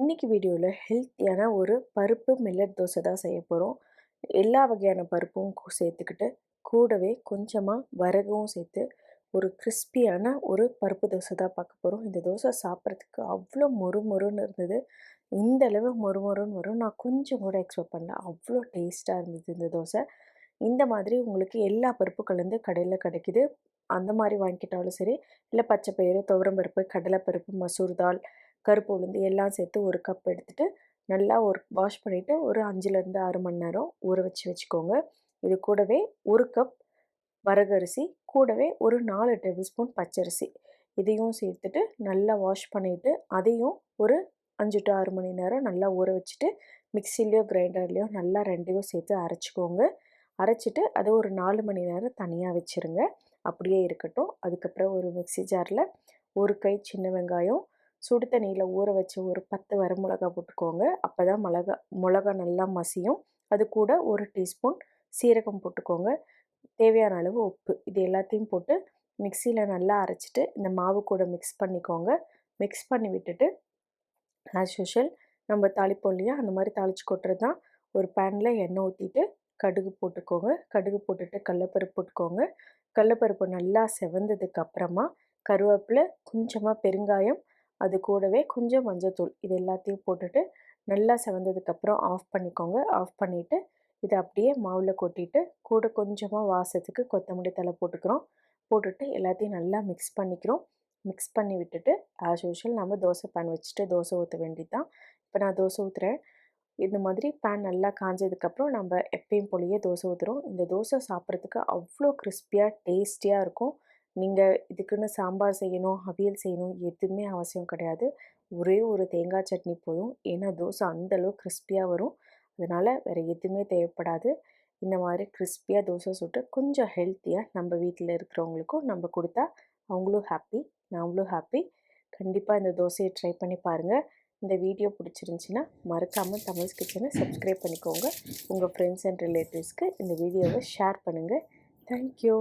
இன்னைக்கு வீடியோவில் ஹெல்த்தியான ஒரு பருப்பு மில்லட் தோசை தான் செய்ய போகிறோம். எல்லா வகையான பருப்பும் சேர்த்துக்கிட்டு கூடவே கொஞ்சமாக வரகும் சேர்த்து ஒரு கிறிஸ்பியான ஒரு பருப்பு தோசை தான் பார்க்க போகிறோம். இந்த தோசை சாப்பிட்றதுக்கு அவ்வளோ மொறுமொறுன்னு இருந்தது. இந்த அளவு மொறுமொறுன்னு வரும் நான் கொஞ்சம் கூட எக்ஸ்பெக்ட் பண்ணல. அவ்வளோ டேஸ்ட்டாக இருந்தது இந்த தோசை. இந்த மாதிரி உங்களுக்கு எல்லா பருப்பும் கலந்து கடையில் கிடைக்குது. அந்த மாதிரி வாங்கிக்கிட்டாலும் சரி, இல்லை பச்சை பயிறு, துவரம்பருப்பு, கடலைப்பருப்பு, மசூர் தால், கருப்பு உளுந்து எல்லாம் சேர்த்து ஒரு கப் எடுத்துகிட்டு நல்லா ஒரு வாஷ் பண்ணிவிட்டு ஒரு 5லேருந்து 6 மணி நேரம் ஊற வச்சுக்கோங்க. இது கூடவே ஒரு கப் வரகரிசி, கூடவே ஒரு 4 டேபிள் ஸ்பூன் பச்சரிசி இதையும் சேர்த்துட்டு நல்லா வாஷ் பண்ணிவிட்டு அதையும் ஒரு 5 to 6 மணி நேரம் நல்லா ஊற வச்சுட்டு மிக்சிலையோ கிரைண்டர்லேயோ நல்லா ரெண்டையும் சேர்த்து அரைச்சிக்கோங்க. அரைச்சிட்டு அதை ஒரு 4 மணி நேரம் தனியாக வச்சுருங்க. அப்படியே இருக்கட்டும். அதுக்கப்புறம் ஒரு மிக்சி ஜாரில் ஒரு கை சின்ன வெங்காயம், சுடு தண்ணியில் ஊற வச்சு ஒரு 10 வரமிளகா போட்டுக்கோங்க. அப்போ தான் மிளகா நல்லா மசியும். அது கூட ஒரு டீஸ்பூன் சீரகம் போட்டுக்கோங்க. தேவையான அளவு உப்பு, இது எல்லாத்தையும் போட்டு மிக்சியில் நல்லா அரைச்சிட்டு இந்த மாவு கூட மிக்ஸ் பண்ணிக்கோங்க. மிக்ஸ் பண்ணி விட்டுட்டு ஆஸ் யூஷுவல் நம்ம தாளிப்போம் இல்லையா, அந்த மாதிரி தாளித்து கொட்டுறது தான். ஒரு பேனில் எண்ணெய் ஊற்றிட்டு கடுகு போட்டுக்கோங்க. கடுகு போட்டுட்டு கடலப்பருப்பு போட்டுக்கோங்க. கடலப்பருப்பு நல்லா செவந்ததுக்கு அப்புறமா கருவேப்பிலை, கொஞ்சமாக பெருங்காயம், அது கூடவே கொஞ்சம் மஞ்சத்தூள் இது எல்லாத்தையும் போட்டுட்டு நல்லா செவந்ததுக்கப்புறம் ஆஃப் பண்ணிக்கோங்க. ஆஃப் பண்ணிவிட்டு இதை அப்படியே மாவில் கொட்டிட்டு கூட கொஞ்சமாக வாசத்துக்கு கொத்தமல்லி தழை போட்டுக்கிறோம். போட்டுட்டு எல்லாத்தையும் நல்லா மிக்ஸ் பண்ணிக்கிறோம். மிக்ஸ் பண்ணி விட்டுட்டு ஆஸ் யூஷுவல் நம்ம தோசை பேன் வச்சுட்டு தோசை ஊற்ற வேண்டியது தான். இப்போ நான் தோசை ஊற்றுறேன். இந்த மாதிரி பேன் நல்லா காஞ்சதுக்கப்புறம் நம்ம எப்பயும் போலயே தோசை ஊற்றுறோம். இந்த தோசை சாப்பிட்றதுக்கு அவ்வளோ கிறிஸ்பியாக டேஸ்டியாக இருக்கும். நீங்கள் இதுக்குன்னு சாம்பார் செய்யணும், அவியல் செய்யணும் எதுவுமே அவசியம் கிடையாது. ஒரே ஒரு தேங்காய் சட்னி போதும். ஏன்னா தோசை அந்தளவு கிறிஸ்பியாக வரும். அதனால் வேறு எதுவுமே தேவைப்படாது. இந்த மாதிரி கிறிஸ்பியாக தோசை சுட்டு கொஞ்சம் ஹெல்த்தியாக நம்ம வீட்டில் இருக்கிறவங்களுக்கும் நம்ம கொடுத்தா அவங்களும் ஹாப்பி, நாமளும் ஹாப்பி. கண்டிப்பாக இந்த தோசையை ட்ரை பண்ணி பாருங்கள். இந்த வீடியோ பிடிச்சிருந்துச்சின்னா மறக்காமல் தமிழ்ஸ் கிச்சனை சப்ஸ்கிரைப் பண்ணிக்கோங்க. உங்கள் ஃப்ரெண்ட்ஸ் அண்ட் ரிலேட்டிவ்ஸ்க்கு இந்த வீடியோவை ஷேர் பண்ணுங்கள். தேங்க்யூ.